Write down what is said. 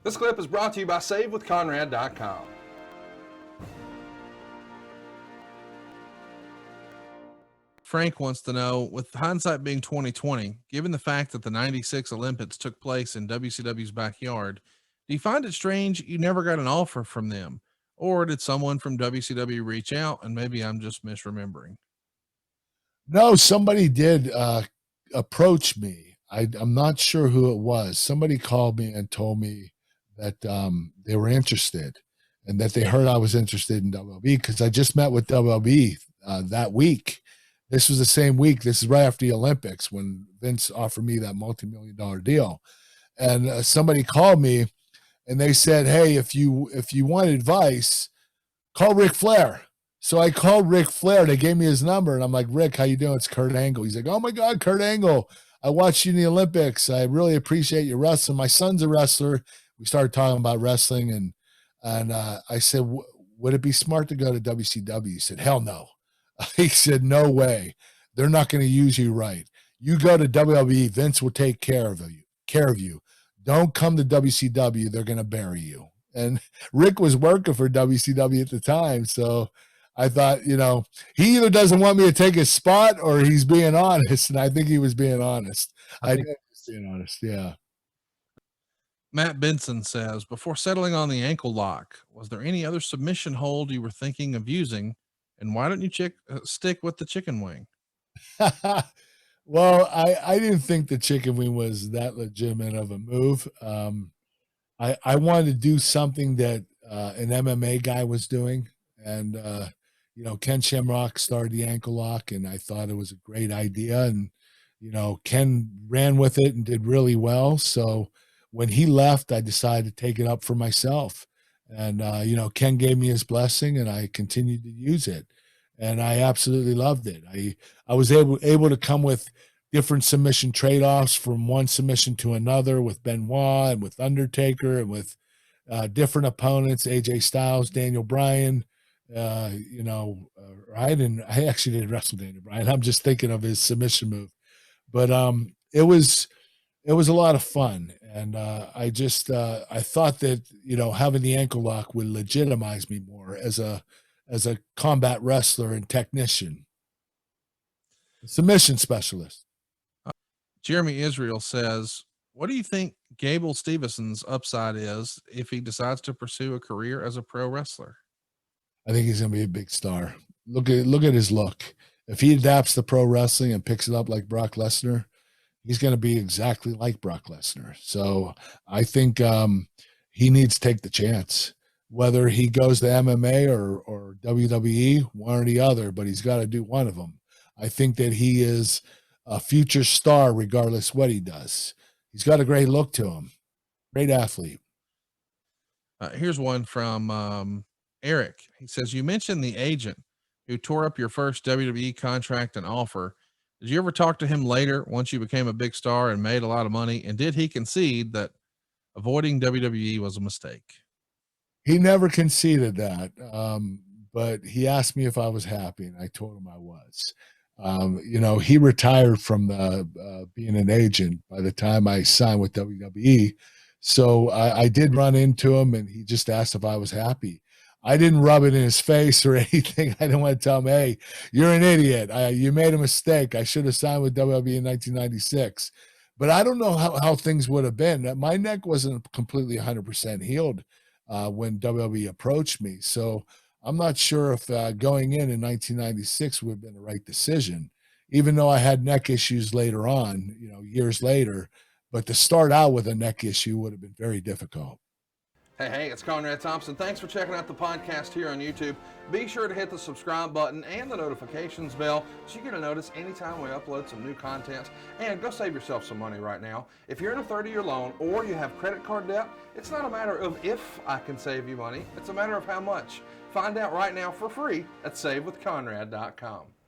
This clip is brought to you by SaveWithConrad.com. Frank wants to know, with hindsight being 2020, given the fact that the 96 Olympics took place in WCW's backyard, do you find it strange you never got an offer from them? Or did someone from WCW reach out and maybe I'm just misremembering? No, somebody did approach me. I'm not sure who it was. Somebody called me and told me that they were interested and that they heard I was interested in WWE because I just met with WWE that week. This was the same week. This is right after the Olympics when Vince offered me that multi-million-dollar deal. And somebody called me and they said, hey, if you want advice, call Ric Flair. So I called Ric Flair. They gave me his number, and I'm like, Rick, how you doing? It's Kurt Angle. He's like, oh, my God, Kurt Angle. I watched you in the Olympics. I really appreciate your wrestling. My son's a wrestler. We started talking about wrestling, and I said, would it be smart to go to WCW? He said, hell no. He said, no way. They're not going to use you right. You go to WWE, Vince will take care of you. Don't come to WCW. They're going to bury you. And Rick was working for WCW at the time, so I thought, he either doesn't want me to take his spot or he's being honest, and I think he was being honest. I think he was being honest, yeah. Matt Benson says, before settling on the ankle lock, was there any other submission hold you were thinking of using? And why don't you stick with the chicken wing? Well, I didn't think the chicken wing was that legitimate of a move. I wanted to do something that an MMA guy was doing. And, Ken Shamrock started the ankle lock, and I thought it was a great idea. And, Ken ran with it and did really well. So when he left, I decided to take it up for myself. And, Ken gave me his blessing, and I continued to use it. And I absolutely loved it. I was able to come with different submission trade-offs from one submission to another with Benoit and with Undertaker and with different opponents, AJ Styles, Daniel Bryan. I actually didn't wrestle Daniel Bryan. I'm just thinking of his submission move. But it was a lot of fun. And I thought that, having the ankle lock would legitimize me more as a combat wrestler and technician, submission specialist. Jeremy Israel says, what do you think Gable Stevenson's upside is if he decides to pursue a career as a pro wrestler? I think he's going to be a big star. Look at his look. If he adapts to pro wrestling and picks it up like Brock Lesnar, he's going to be exactly like Brock Lesnar. So I think he needs to take the chance, whether he goes to MMA or WWE, one or the other, but he's got to do one of them. I think that he is a future star regardless what he does. He's got a great look to him. Great athlete. Here's one from Eric. He says, you mentioned the agent who tore up your first WWE contract and offer. Did you ever talk to him later once you became a big star and made a lot of money? And did he concede that avoiding WWE was a mistake? He never conceded that, but he asked me if I was happy, and I told him I was. He retired from being an agent by the time I signed with WWE. So I did run into him, and he just asked if I was happy. I didn't rub it in his face or anything. I didn't want to tell him, hey, you're an idiot. You made a mistake. I should have signed with WWE in 1996. But I don't know how things would have been. My neck wasn't completely 100% healed when WWE approached me. So I'm not sure if going in 1996 would have been the right decision, even though I had neck issues later on, years later. But to start out with a neck issue would have been very difficult. Hey, it's Conrad Thompson. Thanks for checking out the podcast here on YouTube. Be sure to hit the subscribe button and the notifications bell so you get a notice anytime we upload some new content. And go save yourself some money right now. If you're in a 30-year loan or you have credit card debt, it's not a matter of if I can save you money. It's a matter of how much. Find out right now for free at SaveWithConrad.com.